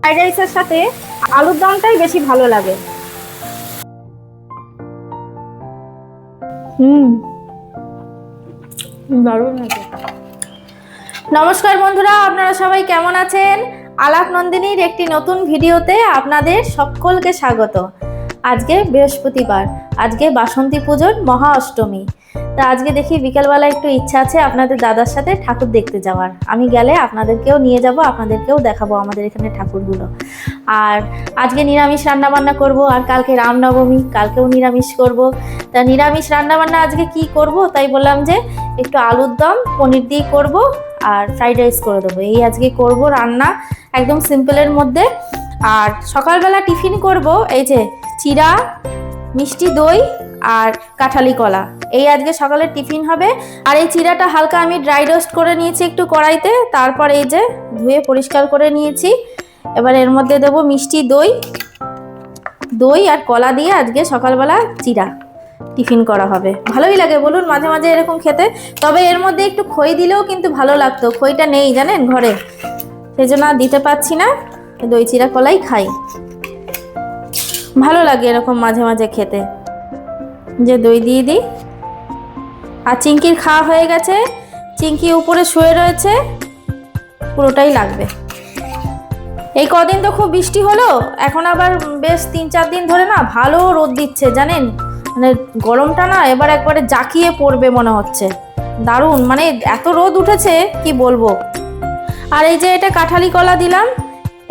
Fried রাইসের সাথে আলুর দমটাই বেশি ভালো লাগে। দারুণ লাগে। নমস্কার বন্ধুরা, আপনারা সবাই কেমন আছেন? আলাপ নন্দিনীর একটি নতুন ভিডিওতে আপনাদের সকলকে স্বাগত। আজকে বৃহস্পতিবার, আজকে বাসন্তী পুজোর মহা অষ্টমী। তা আজকে দেখি বিকেলবেলা একটু ইচ্ছা আছে আপনাদের দাদার সাথে ঠাকুর দেখতে যাওয়ার। আমি গেলে আপনাদেরকেও নিয়ে যাব, আপনাদেরকেও দেখাবো আমাদের এখানে ঠাকুরগুলো। আর আজকে নিরামিষ রান্নাবান্না করব, আর কালকে রামনবমী, কালকেও নিরামিষ করব। তা নিরামিষ রান্নাবান্না আজকে কি করব, তাই বললাম যে একটু আলুর দম পনির দিয়ে করব আর ফ্রাইড রাইস করে দেবো। এই আজকে করব রান্না, একদম সিম্পলের মধ্যে। আর সকালবেলা টিফিন করব এই যে চিড়া, মিষ্টি দই আর কাঁঠালি কলা, এই আজকে সকালের টিফিন হবে। আর এই চিড়াটা হালকা আমি ড্রাই রোস্ট করে নিয়েছি একটু কড়াইতে, তারপর এই যে ধুয়ে পরিষ্কার করে নিয়েছি। এবার এর মধ্যে দেবো মিষ্টি দই আর কলা দিয়ে আজকে সকালবেলা চিড়া টিফিন করা হবে। ভালোই লাগে বলুন মাঝে মাঝে এরকম খেতে। তবে এর মধ্যে একটু খই দিলেও কিন্তু ভালো লাগতো, খইটা নেই জানেন ঘরে, সেই জন্য দিতে পারছি না। দই চিড়া কলাই খাই, ভালো লাগে এরকম মাঝে মাঝে খেতে, যে দই দিয়ে দিই। আর চিংকির খাওয়া হয়ে গেছে, চিংকি উপরে শুয়ে রয়েছে, পুরোটাই লাগবে। এই কদিন তো খুব বৃষ্টি হলো, এখন আবার বেশ 3-4 দিন ধরে না ভালো রোদ দিচ্ছে জানেন। মানে গরমটা না এবার একবারে জাঁকিয়ে পড়বে মনে হচ্ছে, দারুণ, মানে এত রোদ উঠেছে কি বলবো। আর এই যে এটা কাঁঠালি কলা দিলাম,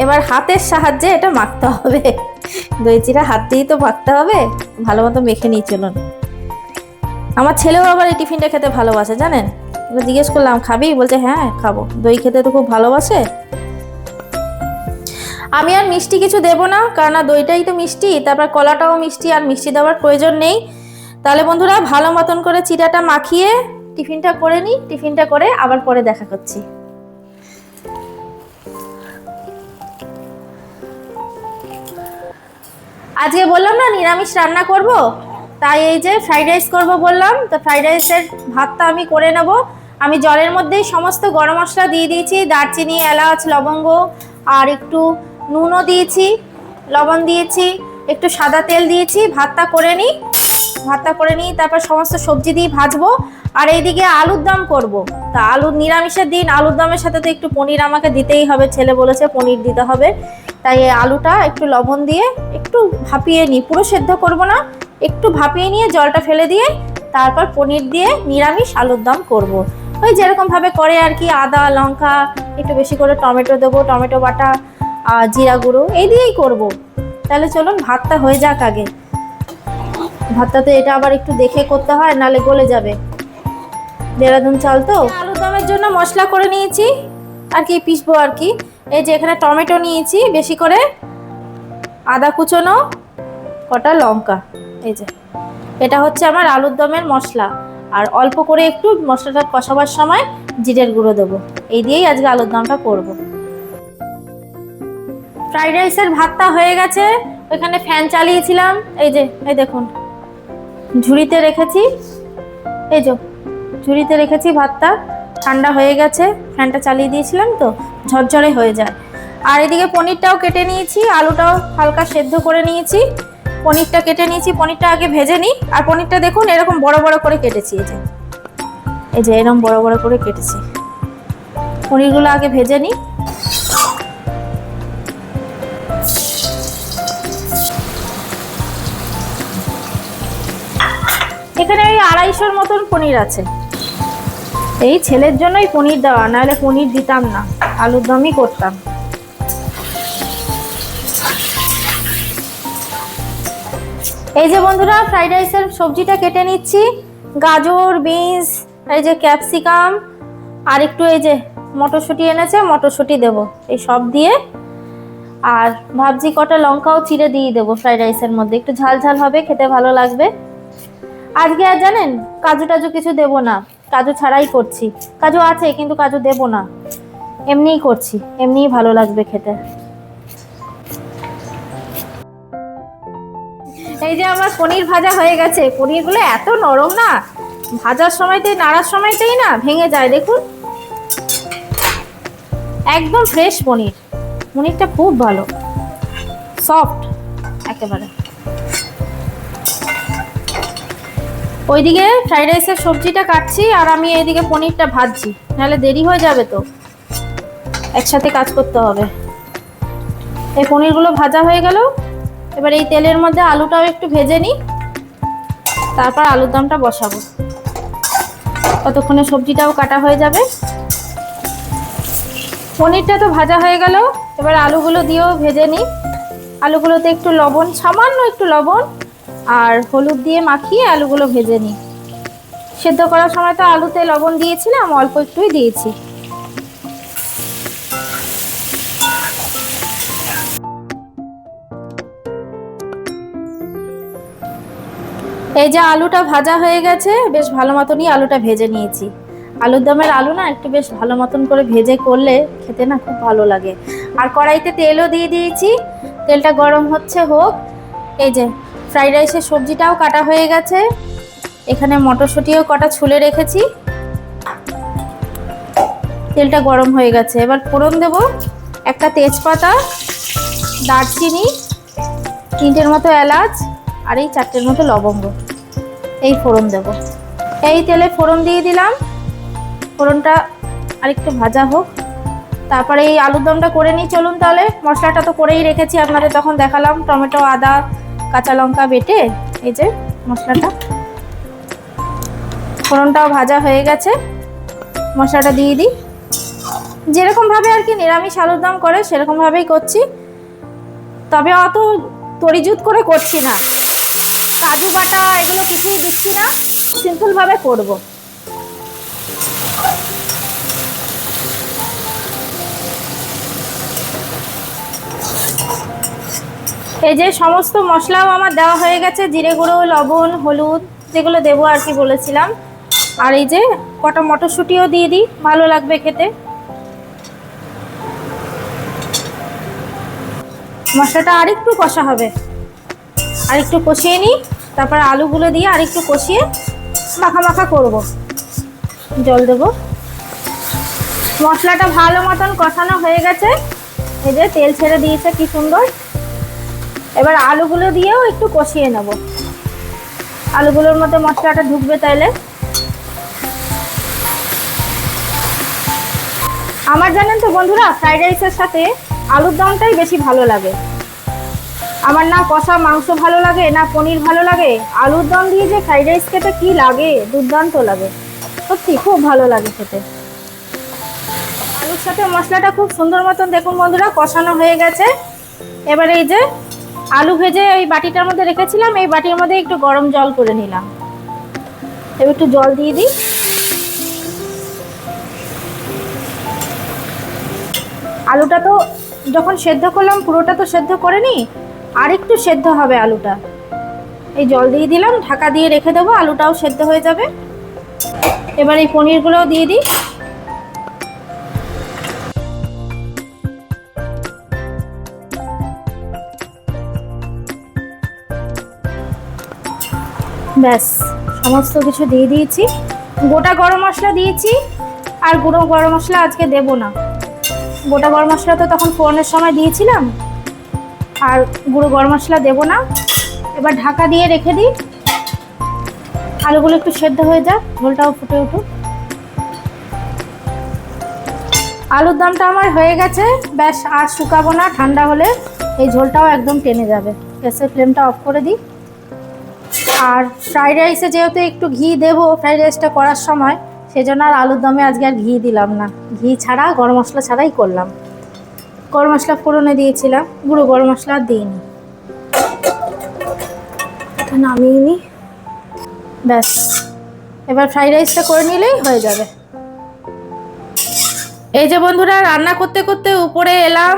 এবার হাতের সাহায্যে এটা মাখতে হবে। দই চিড়া হাত দিয়েই তো মাখতে হবে, ভালো মতো মেখে নিই চলুন। আমার ছেলেও আবার এই টিফিনটা খেতে ভালোবাসে জানেন। এবার জিজ্ঞেস করলাম খাবি, বলছে হ্যাঁ খাবো, দই খেতে তো খুব ভালোবাসে। আমি আর মিষ্টি কিছু দেবো না, কারণ দইটাই তো মিষ্টি, তারপর কলাটাও মিষ্টি, আর মিষ্টি দেওয়ার প্রয়োজন নেই। তাহলে বন্ধুরা ভালো মতন করে চিড়াটা মাখিয়ে টিফিনটা করে নিই, টিফিনটা করে আবার পরে দেখা করছি। আজকে বললাম না নিরামিষ রান্না করব, তাই এই যে ফ্রাইড রাইস করবো বললাম, তো ফ্রাইড রাইসের ভাতটা আমি করে নেব। আমি জলের মধ্যেই সমস্ত গরম মশলা দিয়ে দিয়েছি, দারচিনি, এলাচ, লবঙ্গ, আর একটু নুনও দিয়েছি, লবণ দিয়েছি, একটু সাদা তেল দিয়েছি। ভাতটা করে নিই, তারপর সমস্ত সবজি দিয়ে ভাজবো। আর এইদিকে আলুর দম করব। তা আলুর নিরামিষের দিন আলুর দমের সাথে তো একটু পনির আমাকে দিতেই হবে, ছেলে বলেছে পনির দিতে হবে। তাই এই আলুটা একটু লবণ দিয়ে একটু ভাপিয়ে নিই, পুরো সেদ্ধ করব না, একটু ভাপিয়ে নিয়ে জলটা ফেলে দিয়ে তারপর পনির দিয়ে নিরামিষ আলুর দম করব। ওই যেরকমভাবে করে আর কি, আদা লঙ্কা একটু বেশি করে, টমেটো দেবো, টমেটো বাটা আর জিরা গুঁড়ো এই দিয়েই করব। তাহলে চলুন ভাতটা হয়ে যাক আগে। ভাতটা তো এটা আবার একটু দেখে করতে হয়, নালে গলে যাবে, দেরাদুন চাল তো। আলুর দমের জন্য মশলা করে নিয়েছি আর কি, পিসবো আর কি। এই যে এখানে টমেটো নিয়েছি বেশি করে, আদা কুচোনো, কটা লঙ্কা, এই যে এটা হচ্ছে আমার আলুর দমের মশলা। আর অল্প করে একটু মশলাটা কষাবার সময় জিরের গুঁড়ো দেবো। এই দিয়েই আজকে আলুর দমটা করব। ফ্রাইড রাইসের ভাতটা হয়ে গেছে, ওইখানে ফ্যান চালিয়েছিলাম, এই যে এই দেখুন ঝুড়িতে রেখেছি, এই যে ঝুড়িতে রেখেছি ভাতটা, ঠান্ডা হয়ে গেছে, ফ্যানটা চালিয়ে দিয়েছিলাম তো ঝরঝরে হয়ে যায়। আর এদিকে পনিরটাও কেটে নিয়েছি, আলুটাও হালকা সেদ্ধ করে নিয়েছি, পনিরটা কেটে নিয়েছি। পনিরটা আগে ভেজে নিই। আর পনিরটা দেখুন এরকম বড় বড় করে কেটেছি, এই যে এরকম বড় বড় করে কেটেছি। পনিরগুলো আগে ভেজে নিই। এখানে ওই 250-র মতন পনির আছে। এই ছেলের জন্যই পনির দেওয়া, নাহলে পনির দিতাম না, আলুর দমই করতাম। এই যে বন্ধুরা ফ্রাইড রাইসের সবজিটা কেটে নিচ্ছি, গাজর, বিনস, এই যে ক্যাপসিকাম, আর একটু এই যে মটরশুঁটি এনেছে, মটরশুঁটি দেবো এই সব দিয়ে। আর ভাবছি কটা লঙ্কাও চিড়ে দিয়ে দেবো ফ্রাইড রাইসের মধ্যে, একটু ঝাল ঝাল হবে, খেতে ভালো লাগবে। আজকে আর জানেন কাজু টাজু কিছু দেবো না, কাজু ছাড়াই করছি। কাজু আছে কিন্তু কাজু দেবো না, এমনিই করছি, এমনিই ভালো লাগবে খেতে। এই যে আমার পনির ভাজা হয়ে গেছে, পনিরগুলো এত নরম না, ভাজার সময়তেই নাড়ার সময়তেই না ভেঙে যায়, দেখুন একদম ফ্রেশ পনির। পনিরটা খুব ভালো, সফট একেবারে। ওইদিকে ফ্রাইড রাইসের সবজিটা কাটছি আর আমি এইদিকে পনিরটা ভাজছি, নাহলে দেরি হয়ে যাবে, তো একসাথে কাজ করতে হবে। এই পনিরগুলো ভাজা হয়ে গেল, এবার এই তেলের মধ্যে আলুটাও একটু ভেজে নিই, তারপর আলুর দমটা বসাবো। ততক্ষণে সবজিটাও কাটা হয়ে যাবে। পনিরটা তো ভাজা হয়ে গেল, এবার আলুগুলো দিয়েও ভেজে নিই। আলুগুলোতে একটু লবণ, সামান্য একটু লবণ আর হলুদ দিয়ে মাখিয়ে আলুগুলো ভেজে নিই। সেদ্ধ করার সময় তো আলুতে লবণ দিয়েছিলাম, অল্প একটুই দিয়েছি। এই যে আলুটা ভাজা হয়ে গেছে, বেশ ভালো মতনই আলুটা ভেজে নিয়েছি। আলুর দমের আলু না একটু বেশ ভালো মতন করে ভেজে করলে খেতে না খুব ভালো লাগে। আর কড়াইতে তেলও দিয়ে দিয়েছি, তেলটা গরম হচ্ছে, হোক। এই যে ফ্রাইড রাইসের সবজিটাও কাটা হয়ে গেছে, এখানে মটরশুঁটিও কটা ছুলে রেখেছি। তেলটা গরম হয়ে গেছে, এবার ফোড়ন দেব। একটা তেজপাতা, দারচিনি, 3টের মতো এলাচ আর এই 4টের মতো লবঙ্গ, এই ফোড়ন দেব। এই তেলে ফোড়ন দিয়ে দিলাম, ফোড়নটা আরেকটু ভাজা হোক, তারপরে এই আলুর দমটা করে নিই। চলুন তাহলে, মশলাটা তো করেই রেখেছি, আপনাদের তখন দেখালাম, টমেটো, আদা, কাঁচা লঙ্কা বেটে। এই যে মশলাটা, ফোড়নটাও ভাজা হয়ে গেছে, মশলাটা দিয়ে দিই। যেরকমভাবে আর কি নিরামিষ আলুর দম করে সেরকমভাবেই করছি, তবে অত তরিজুত করে করছি না, কাজু বাটা এগুলো কিছুই দিচ্ছি না, সিম্পলভাবে করব। এই যে সমস্ত মশলাও আমার দেওয়া হয়ে গেছে, জিরে গুঁড়ো, লবণ, হলুদ, যেগুলো দেবো আর কি বলেছিলাম। আর এই যে কটা মটরশুঁটিও দিয়ে দিই, ভালো লাগবে খেতে। মশলাটা আরেকটু কষা হবে, আরেকটু কষিয়ে নিই, তারপর আলুগুলো দিয়ে আরেকটু কষিয়ে মাখা মাখা করব। জল দেব। মশলাটা ভালো মতন কষানো হয়ে গেছে, এই যে তেল ছেড়ে দিয়েছে কি সুন্দর। এবার আলুগুলো দিয়েও একটু কষিয়ে নেব, আলুগুলোর মধ্যে মশলাটা ঢুকবে তাইলে। আমার জানেন তো বন্ধুরা, ফ্রাইড রাইসের সাথে আলুর দমটাই বেশি ভালো লাগে। আমার না কষা মাংস ভালো লাগে, না পনির ভালো লাগে, আলুর দম দিয়ে যে ফ্রাইড রাইস খেতে কি লাগে, দুর্দান্ত লাগে, সত্যি খুব ভালো লাগে খেতে। আলুর সাথে মশলাটা খুব সুন্দর মতন দেখুন বন্ধুরা কষানো হয়ে গেছে। এবার এই যে আলু ভেজে ওই বাটিটার মধ্যে রেখেছিলাম, এই বাটির মধ্যে একটু গরম জল করে নিলাম। এবার একটু জল দিয়ে দিই। আলুটা তো যখন সেদ্ধ করলাম পুরোটা তো সেদ্ধ করে নিই, আর একটু সেদ্ধ হবে আলুটা। এই জল দিয়ে দিলাম, ঢাকা দিয়ে রেখে দেবো, আলুটাও সেদ্ধ হয়ে যাবে। এবার এই পনিরগুলোও দিয়ে দিই। ব্যাস সমস্ত কিছু দিয়ে দিয়েছি, গোটা গরম মশলা দিয়েছি, আর গুঁড়ো গরম মশলা আজকে দেব না। গোটা গরম মশলা তো তখন ফোড়নের সময় দিয়েছিলাম, আর গুঁড়ো গরম মশলা দেব না। এবার ঢাকা দিয়ে রেখে দিই, আলুগুলো একটু সেদ্ধ হয়ে যাক, ঝোলটাও ফুটে উঠুক। আলুর দমটা আমার হয়ে গেছে, ব্যাস আর শুকাবো না, ঠান্ডা হলে এই ঝোলটাও একদম টেনে যাবে। গ্যাসের ফ্লেমটা অফ করে দিই। আর ফ্রাইড রাইসে যেহেতু একটু ঘি দেবো ফ্রাইড রাইসটা করার সময়, সেজন্য আর আলুর দমে আজকে আর ঘি দিলাম না, ঘি ছাড়া গরম মশলা ছাড়াই করলাম। গরম মশলা ফোড়নে দিয়েছিলাম, গুঁড়ো গরম মশলা আর দিইনি। এটা নামিয়ে নিই, ব্যাস এবার ফ্রাইড রাইসটা করে নিলেই হয়ে যাবে। এই যে বন্ধুরা রান্না করতে করতে উপরে এলাম,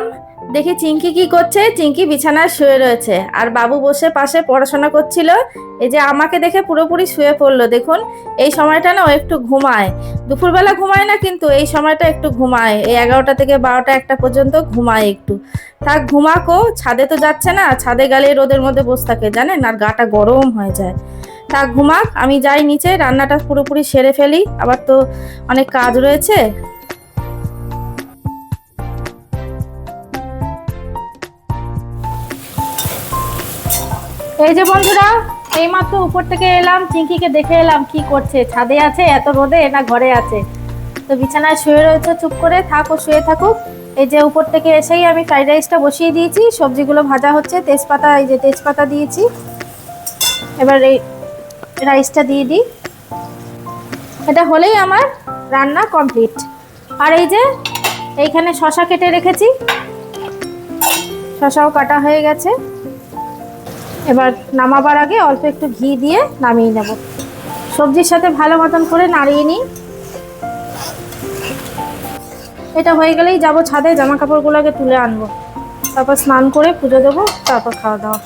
দেখি চিঙ্কি কি করছে। চিঙ্কি বিছানায় শুয়ে রয়েছে আর বাবু বসে পাশে পড়াশোনা করছিল। এই যে আমাকে দেখে পুরোপুরি শুয়ে পড়লো। দেখুন এই সময়টা না ও একটু ঘুমায়, দুপুরবেলা ঘুমায় না, কিন্তু এই সময়টা একটু ঘুমায়, এই 11টা থেকে 12টা 1টা পর্যন্ত ঘুমায় একটু। থাক ঘুমাকো, ছাদে তো যাচ্ছে না, ছাদে গেলে রোদের মধ্যে বসে থাকে জানেন, আর গাটা গরম হয়ে যায়। থাক ঘুমাক, আমি যাই নিচে রান্নাটা পুরোপুরি সেরে ফেলি, আবার তো অনেক কাজ রয়েছে। এই যে বন্ধুরা, এইমাত্র উপর থেকে এলাম, চিঙ্কিকে দেখে এলাম কি করছে, ছাদে আছে এত রোদে না ঘরে আছে। তো বিছানায় শুয়ে রয়েছে চুপ করে, থাকো শুয়ে থাকুক। এই যে উপর থেকে এসেই আমি ফ্রাইড রাইসটা বসিয়ে দিয়েছি, সবজিগুলো ভাজা হচ্ছে, তেজপাতা, এই যে তেজপাতা দিয়েছি। এবার এই রাইসটা দিয়ে দিই, এটা হলেই আমার রান্না কমপ্লিট। আর এই যে এইখানে শসা কেটে রেখেছি, শসাও কাটা হয়ে গেছে। এবার নামাবার আগে অল্প একটু ঘি দিয়ে নামিয়ে নেব। সবজির সাথে ভালো মতন করে নাড়িয়ে নিই। এটা হয়ে গেলেই যাব ছাদে, জামা কাপড়গুলোকে তুলে আনবো, তারপর স্নান করে পুজো দেবো, তারপর খাওয়া দাওয়া।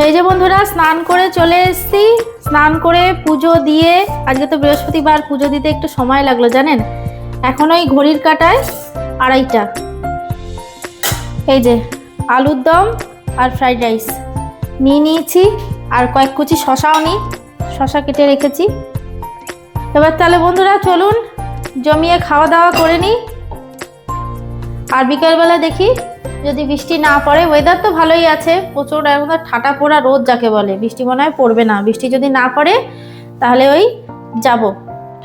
এই যে বন্ধুরা, স্নান করে চলে এসেছি। স্নান করে পুজো দিয়ে, আজকে তো বৃহস্পতিবার, পুজো দিতে একটু সময় লাগলো জানেন। এখন ওই ঘড়ির কাঁটায় 2:30। এই যে আলুর দম আর ফ্রাইড রাইস নিয়ে নিয়েছি, আর কয়েক কুচি শসাও নিই, শসা কেটে রেখেছি। এবার তাহলে বন্ধুরা চলুন জমিয়ে খাওয়া দাওয়া করে নিই। আর বিকালবেলা দেখি যদি বৃষ্টি না পড়ে, ওয়েদার তো ভালোই আছে, প্রচুর এখন ঠাটা পোড়া রোদ যাকে বলে, বৃষ্টি মনে হয় পড়বে না। বৃষ্টি যদি না পড়ে তাহলে ওই যাব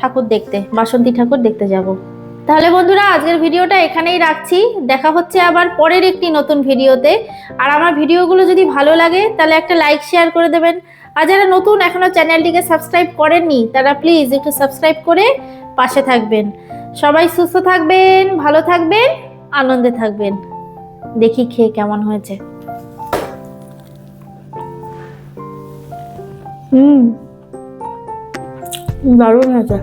ঠাকুর দেখতে, বাসন্তী ঠাকুর দেখতে যাব। তাহলে বন্ধুরা আজকের ভিডিওটা এখানেই রাখছি, দেখা হচ্ছে আবার পরের একটি নতুন ভিডিওতে। আর আমার ভিডিওগুলো যদি ভালো লাগে তাহলে একটা লাইক শেয়ার করে দেবেন। আর যারা নতুন এখনো চ্যানেলটিকে সাবস্ক্রাইব করেননি তারা প্লিজ একটু সাবস্ক্রাইব করে পাশে থাকবেন। সবাই সুস্থ থাকবেন, ভালো থাকবেন, আনন্দে থাকবেন। দেখি খেয়ে কেমন হয়েছে। দারুণ হয়েছে।